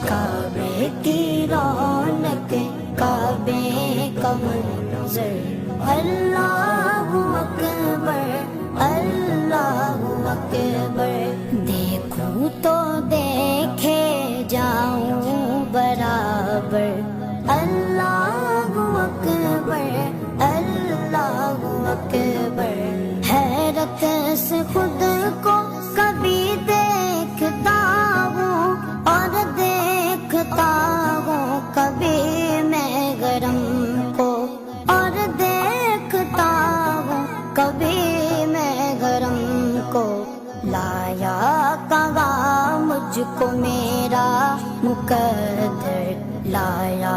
کعبے کی رونق کعبے کا منظر اللہ اکبر اللہ اکبر دیکھوں تو دیکھے جاؤں برابر اللہ اکبر اللہ اکبر حیرت سے خود کو کبھی دیکھتا ہوں اور دیکھتا ہوں کبھی میں گرم کو اور دیکھتا ہوں کبھی میں گرم کو لایا کہاں مجھ کو میرا مقدر لایا